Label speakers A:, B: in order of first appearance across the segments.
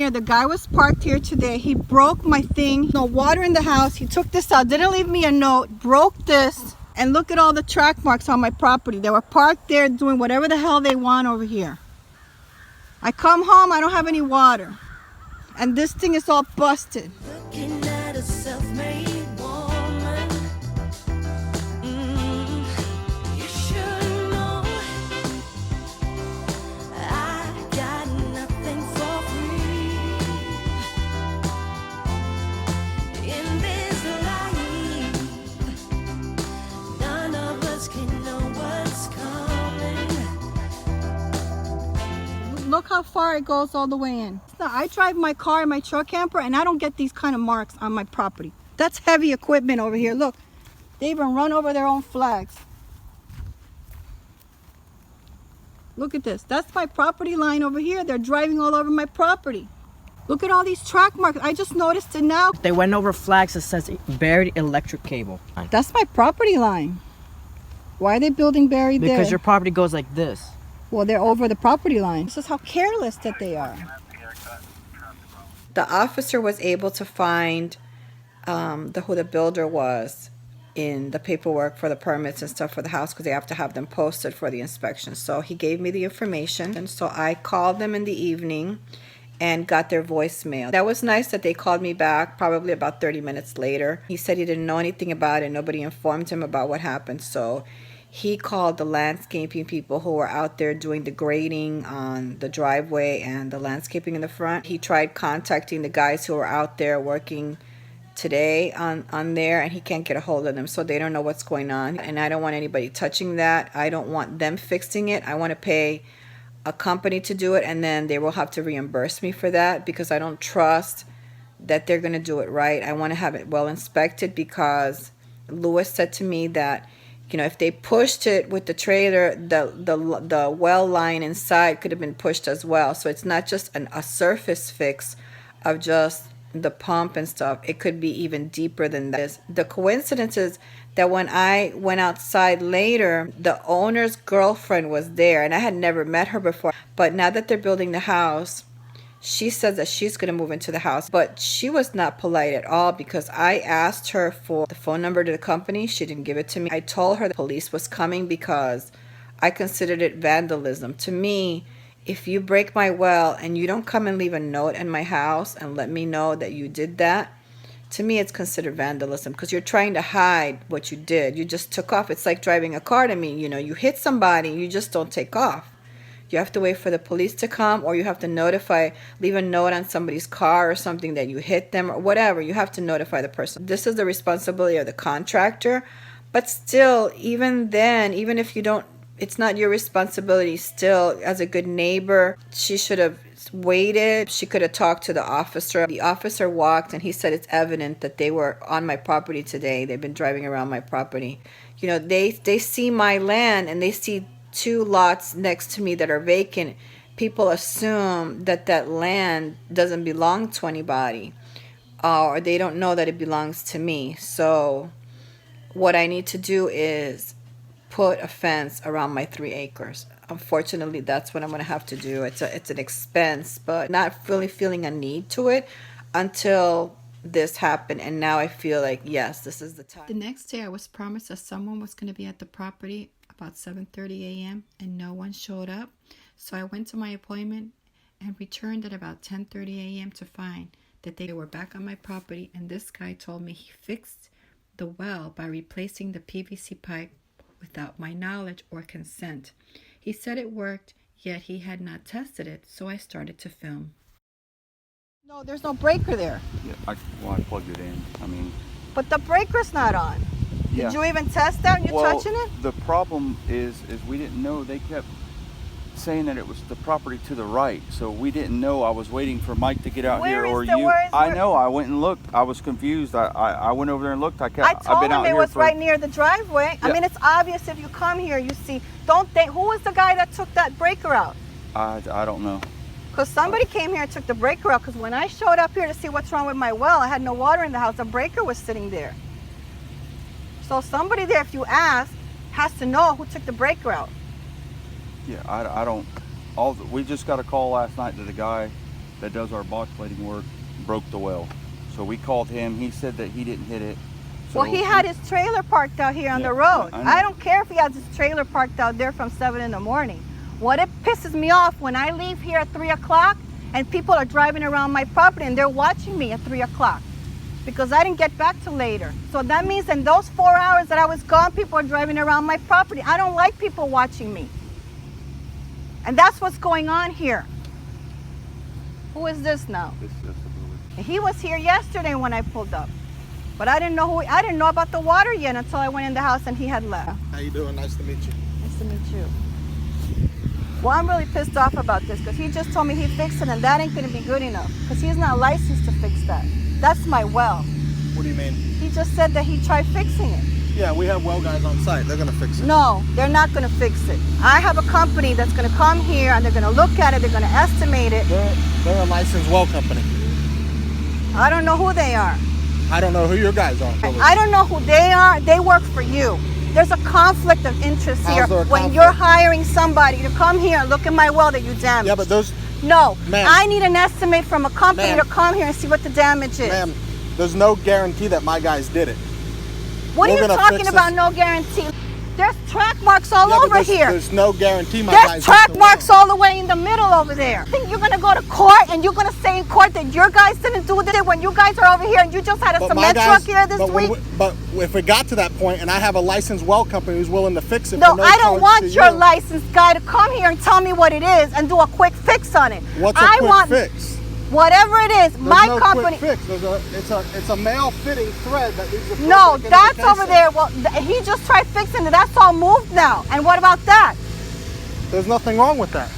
A: The guy was parked here today. He broke my thing. No water in the house. He took this out, didn't leave me a note, broke this. And look at all the track marks on my property. They were parked there doing whatever the hell they want over here. I come home, I don't have any water. And this thing is all busted.
B: Looking at a self-made woman. You should know I got nothing for free in this life. None of us can know what's coming.
A: Look how far it goes all the way in. Now, I drive my car in my truck camper and I don't get these kind of marks on my property. That's heavy equipment over here. Look, they even run over their own flags. Look at this. That's my property line over here. They're driving all over my property. Look at all these track marks. I just noticed it now.
C: They went over flags that says buried electric cable.
A: That's my property line. Why are they building buried there?
C: Because your property goes like this.
A: Well, they're over the property line. This is how careless that they are. The officer was able to find who the builder was in the paperwork for the permits and stuff for the house, because they have to have them posted for the inspection. So he gave me the information, and so I called them in the evening and got their voicemail. That was nice that they called me back probably about 30 minutes later. He said he didn't know anything about it. Nobody informed him about what happened. So he called the landscaping people who were out there doing the grading on the driveway and the landscaping in the front. He tried contacting the guys who were out there working today on there, and he can't get a hold of them, so they don't know what's going on. And I don't want anybody touching that. I don't want them fixing it. I want to pay a company to do it, and then they will have to reimburse me for that, because I don't trust that they're going to do it right. I want to have it well inspected, because Lewis said to me that, you know, if they pushed it with the trailer, the well line inside could have been pushed as well. So it's not just a surface fix of just the pump and stuff. It could be even deeper than that. The coincidence is that when I went outside later, the owner's girlfriend was there, and I had never met her before. But now that they're building the house, she says that she's going to move into the house. But she was not polite at all, because I asked her for the phone number to the company. She didn't give it to me. I told her the police was coming because I considered it vandalism. To me, if you break my well and you don't come and leave a note in my house and let me know that you did that, to me it's considered vandalism, because you're trying to hide what you did. You just took off. It's like driving a car to me. You know, you hit somebody, you just don't take off. You have to wait for the police to come, or you have to leave a note on somebody's car or something that you hit them or whatever. You have to notify the person. This is the responsibility of the contractor. But still, even then, even if you don't, it's not your responsibility, still, as a good neighbor, she should have waited. She could have talked to the officer. The officer walked, and he said it's evident that they were on my property today. They've been driving around my property. You know, they see my land, and they see 2 lots next to me that are vacant. People assume that that land doesn't belong to anybody, or they don't know that it belongs to me. So what I need to do is put a fence around my 3 acres. Unfortunately, that's what I'm going to have to do. It's an expense, but not really feeling a need to it until this happened. And now I feel like, yes, this is the time. The next day I was promised that someone was going to be at the property about 7:30 a.m. and no one showed up. So I went to my appointment and returned at about 10:30 a.m. to find that they were back on my property, and this guy told me he fixed the well by replacing the PVC pipe without my knowledge or consent. He said it worked, yet he had not tested it, so I started to film. No, there's no breaker there.
D: Yeah, I plugged it in. I mean,
A: But the breaker's not on.
D: yeah.
A: Did you even test that? You're touching it?
D: The problem is we didn't know. They kept saying that it was the property to the right, so we didn't know. I was waiting for Mike to get out
A: Where
D: here,
A: is
D: or
A: the-
D: you.
A: where is-
D: I
A: where-
D: know. I went and looked. I was confused. I went over there and looked.
A: I
D: I've
A: told
D: been
A: him
D: out
A: it
D: here
A: was
D: for,
A: right near the driveway. I
D: Yeah.
A: mean, it's obvious if you come here, you see. Don't think, who was the guy that took that breaker out?
D: I don't know.
A: Because somebody came here and took the breaker out. Because when I showed up here to see what's wrong with my well, I had no water in the house. The breaker was sitting there. So somebody there, if you ask, has to know who took the breaker out.
D: Yeah, I don't. We just got a call last night to the guy that does our box plating work broke the well. So we called him. He said that he didn't hit it. So
A: Well, he had his trailer parked out here on
D: Yeah,
A: the road.
D: I know.
A: I don't care if he has his trailer parked out there from 7 in the morning. What it pisses me off when I leave here at 3 o'clock and people are driving around my property and they're watching me at 3 o'clock because I didn't get back till later. So that means in those 4 hours that I was gone, people are driving around my property. I don't like people watching me. And that's what's going on here. Who is this now?
D: This is the building.
A: He was here yesterday when I pulled up. But I didn't know I didn't know about the water yet until I went in the house and he had left.
E: How you doing? Nice to meet you.
A: Nice to meet you. Well, I'm really pissed off about this because he just told me he fixed it and that ain't gonna be good enough because he's not licensed to fix that. That's my well.
E: What do you mean?
A: He just said that he tried fixing it.
E: Yeah, we have well guys on site. They're gonna fix it.
A: No, they're not gonna fix it. I have a company that's gonna come here and they're gonna look at it, they're gonna estimate it.
E: They're a licensed well company.
A: I don't know who they are.
E: I don't know who your guys are.
A: I don't know who they are. They work for you. There's a conflict of interest
E: How's
A: here
E: there a
A: when
E: conflict?
A: you're hiring somebody to come here and look at my well that you damaged.
E: Yeah, but those,
A: No,
E: Ma'am.
A: I need an estimate from a company
E: Ma'am.
A: to come here and see what the damage is.
E: ma'am, there's no guarantee that my guys did it.
A: What
E: we're
A: are you
E: gonna
A: talking
E: fix
A: about?
E: this.
A: No guarantee. There's track marks all
E: Yeah, but
A: over here.
E: There's no guarantee my guys
A: There's
E: hit
A: track
E: the
A: marks
E: well.
A: all the way in the middle over there. I think you're gonna go to court and you're gonna say in court that your guys didn't do this when you guys are over here and you just had a
E: But my
A: cement
E: guys-
A: truck here this
E: but when
A: week.
E: But if it got to that point and I have a licensed well company who's willing to fix it,
A: No,
E: for no
A: I don't
E: charge
A: want
E: to
A: your
E: you,
A: licensed guy to come here and tell me what it is and do a quick fix on it.
E: What's a
A: I
E: quick
A: want
E: fix?
A: whatever it is.
E: There's
A: My
E: no
A: company.
E: quick fix. It's a male fitting thread that needs to.
A: No, that's over there. Well, he just tried fixing it. That's all moved now. And what about that?
E: There's nothing wrong with that.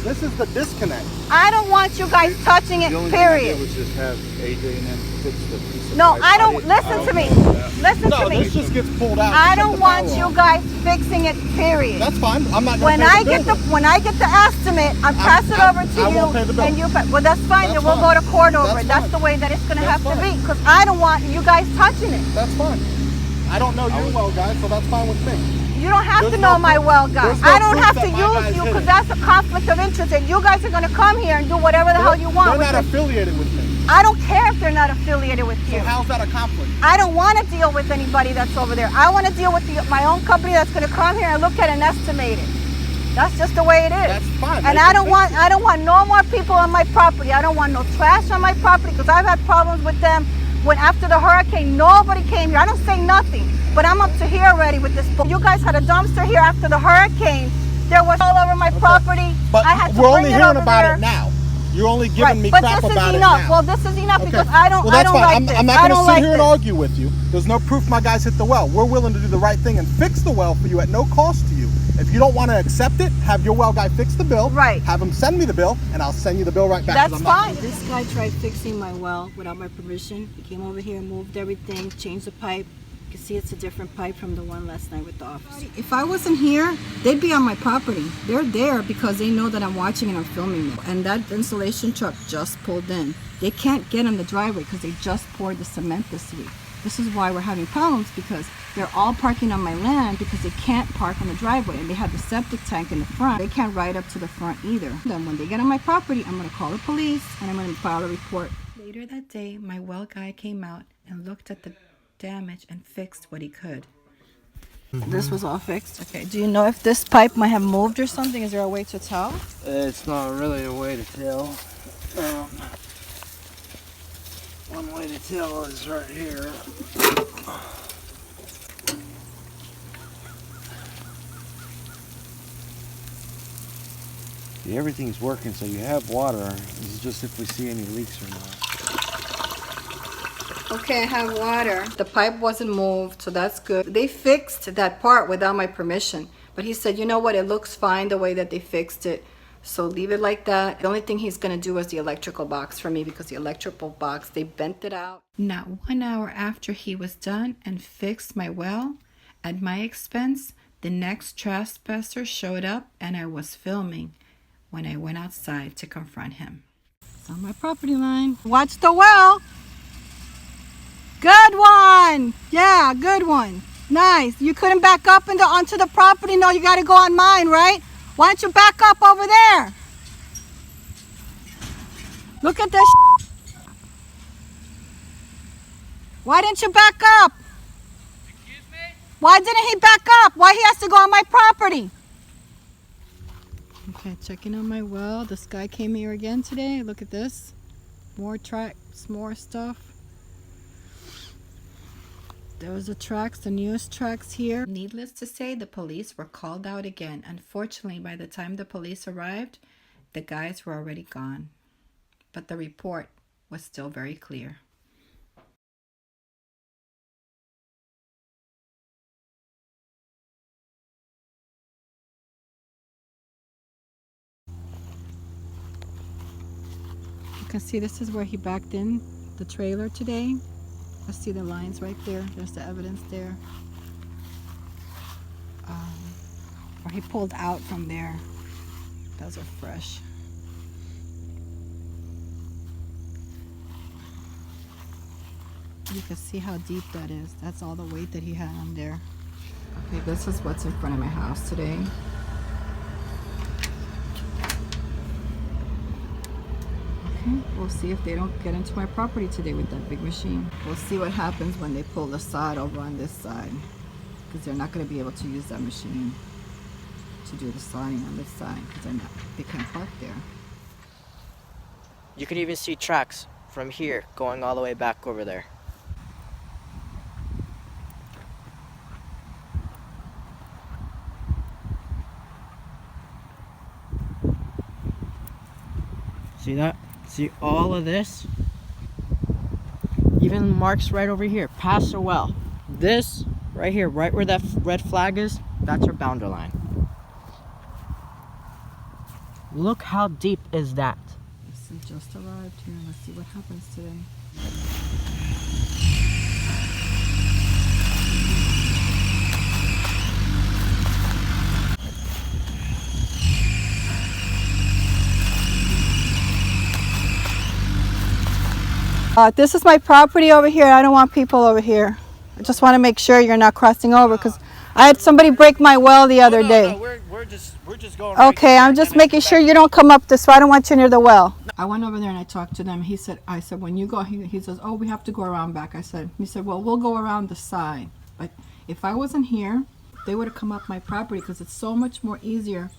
E: This is the disconnect.
A: I don't want you guys touching it,
D: The only thing I
A: period.
D: did was just have AJ and them fix the piece of
A: No,
D: pipe.
A: I don't.
D: didn't-
A: Listen
D: I
A: to me.
D: don't know that.
A: Listen
E: No,
A: to me.
E: this just gets pulled out.
A: I
E: to shut
A: don't
E: the
A: want
E: power
A: you
E: off.
A: guys fixing it, period.
E: That's fine. I'm not
A: When
E: gonna pay
A: I get
E: bill
A: the
E: then.
A: when I get the estimate, I pass it over to
E: I
A: you,
E: won't pay the bill.
A: and you. Well, that's fine.
E: That's
A: Then we'll
E: fine.
A: go to court over
E: That's
A: it. That's
E: fine.
A: the way that it's gonna
E: That's
A: have to
E: fine.
A: be, because I don't want you guys touching it.
E: That's fine. I don't know you well, guys, so that's fine with me.
A: You don't have
E: There's
A: to
E: no
A: know my
E: proof-
A: well, guys.
E: there's no
A: I don't
E: proof
A: have
E: that
A: to
E: my
A: use
E: guys
A: you
E: hit
A: because
E: it.
A: that's a conflict of interest, and you guys are gonna come here and do whatever the hell you want.
E: They're
A: with
E: not
A: it.
E: affiliated with me.
A: I don't care if they're not affiliated with you.
E: So how's that a conflict?
A: I don't want to deal with anybody that's over there. I want to deal with my own company that's going to come here and look at it and estimate it. That's just the way it is.
E: That's fine.
A: And
E: They
A: I
E: can
A: don't
E: fix
A: want
E: it.
A: I don't want no more people on my property. I don't want no trash on my property because I've had problems with them. When after the hurricane, nobody came here. I don't say nothing, but I'm up to here already with this. You guys had a dumpster here after the hurricane. There was all over my property.
E: But
A: I had to
E: we're
A: bring
E: only
A: it
E: hearing
A: over
E: about
A: there.
E: it now. You're only giving
A: Right,
E: me
A: but
E: crap
A: this is
E: about
A: enough.
E: it now.
A: Well, this is enough because
E: Okay.
A: I don't
E: Well, that's
A: like
E: fine.
A: this.
E: I'm not
A: I
E: going
A: don't
E: to sit
A: like
E: here and
A: this.
E: argue with you. There's no proof my guys hit the well. We're willing to do the right thing and fix the well for you at no cost to you. If you don't want to accept it, have your well guy fix the bill.
A: Right.
E: Have him send me the bill, and I'll send you the bill right back. 'cause
A: That's
E: I'm not
A: fine.
E: gonna-
A: This guy tried fixing my well without my permission. He came over here, moved everything, changed the pipe. You can see it's a different pipe from the one last night with the officer. If I wasn't here, they'd be on my property. They're there because they know that I'm watching and I'm filming them. And that insulation truck just pulled in. They can't get in the driveway because they just poured the cement this week. This is why we're having problems, because they're all parking on my land because they can't park on the driveway, and they have the septic tank in the front. They can't ride up to the front either. Then when they get on my property, I'm going to call the police and I'm going to file a report. Later that day, my well guy came out and looked at the damage and fixed what he could. This was all fixed? Okay. Do you know if this pipe might have moved or something? Is there a way to tell?
C: It's not really a way to tell. One way to tell is right here.
F: See, everything's working, so you have water. This is just if we see any leaks or not.
A: Okay, I have water. The pipe wasn't moved, so that's good. They fixed that part without my permission. But he said, you know what, it looks fine the way that they fixed it. So leave it like that. The only thing he's gonna do is the electrical box for me, because the electrical box, they bent it out. Not 1 hour after he was done and fixed my well, at my expense, the next trespasser showed up and I was filming when I went outside to confront him. It's on my property line. Watch the well. Good one. Yeah, good one. Nice. You couldn't back up onto the property. No, you got to go on mine, right? Why don't you back up over there? Look at this. Why didn't you back up? Excuse me? Why didn't he back up? Why he has to go on my property? Okay, checking on my well. This guy came here again today. Look at this. More tracks, more stuff. There was the tracks, the newest tracks here. Needless to say, the police were called out again. Unfortunately, by the time the police arrived, the guys were already gone. But the report was still very clear. You can see this is where he backed in the trailer today. Let's see the lines right there. There's the evidence there. Or he pulled out from there. Those are fresh. You can see how deep that is. That's all the weight that he had on there. Okay, this is what's in front of my house today. Okay, we'll see if they don't get into my property today with that big machine. We'll see what happens when they pull the sod over on this side, because they're not going to be able to use that machine to do the sodding on this side, because they can't park there.
G: You can even see tracks from here going all the way back over there. See that? See all of this? Even marks right over here, past the well. This right here, right where that red flag is, that's our boundary line. Look how deep is that.
A: This has just arrived here. Let's see what happens today. This is my property over here. I don't want people over here. I just want to make sure you're not crossing over, because I had somebody break my well the other day.
G: No, we're just going.
A: Okay, I'm just making sure you don't come up this way. I don't want you near the well. I went over there and I talked to them. I said, when you go, he says, oh, we have to go around back. He said, well, we'll go around the side. But if I wasn't here, they would have come up my property, because it's so much more easier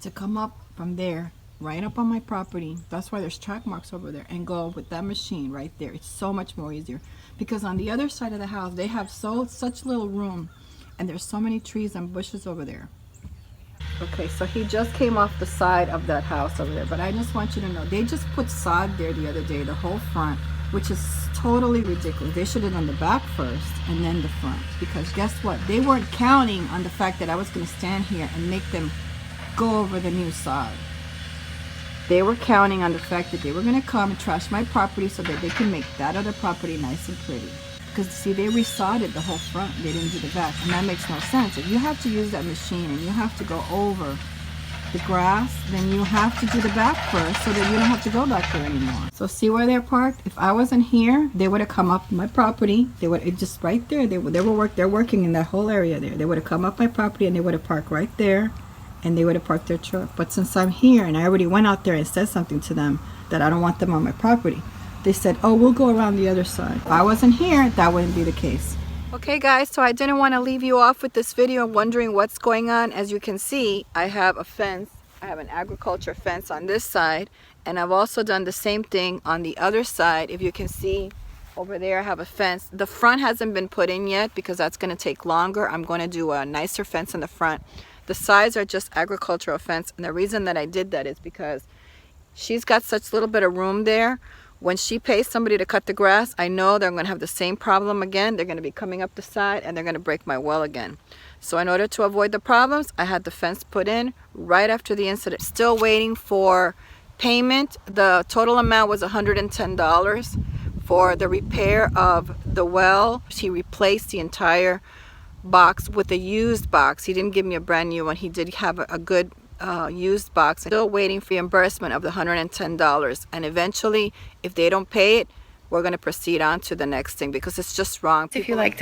A: to come up from there, right up on my property. That's why there's track marks over there, and go with that machine right there. It's so much more easier, because on the other side of the house, they have such little room, and there's so many trees and bushes over there. Okay, so he just came off the side of that house over there, but I just want you to know, they just put sod there the other day, the whole front, which is totally ridiculous. They should have done the back first and then the front, because guess what? They weren't counting on the fact that I was going to stand here and make them go over the new sod. They were counting on the fact that they were going to come and trash my property so that they can make that other property nice and pretty. Because see, they resodded the whole front, they didn't do the back, and that makes no sense. If you have to use that machine and you have to go over the grass, then you have to do the back first so that you don't have to go back there anymore. So see where they're parked? If I wasn't here, they would have come up my property. They would just right there. They're working in that whole area there. They would have come up my property and they would have parked right there, and they would have parked their truck. But since I'm here and I already went out there and said something to them that I don't want them on my property, they said, oh, we'll go around the other side. If I wasn't here, that wouldn't be the case. Okay guys, so I didn't want to leave you off with this video wondering what's going on. As you can see, I have a fence. I have an agriculture fence on this side, and I've also done the same thing on the other side. If you can see over there, I have a fence. The front hasn't been put in yet because that's going to take longer. I'm going to do a nicer fence in the front. The sides are just agricultural fence, and the reason that I did that is because she's got such little bit of room there. When she pays somebody to cut the grass, I know they're going to have the same problem again. They're going to be coming up the side and they're going to break my well again. So in order to avoid the problems, I had the fence put in right after the incident. Still waiting for payment. The total amount was $110 for the repair of the well. He replaced the entire box with a used box. He didn't give me a brand new one. He did have a good used box. Still waiting for reimbursement of the $110, and eventually if they don't pay it, we're going to proceed on to the next thing, because it's just wrong. If you like this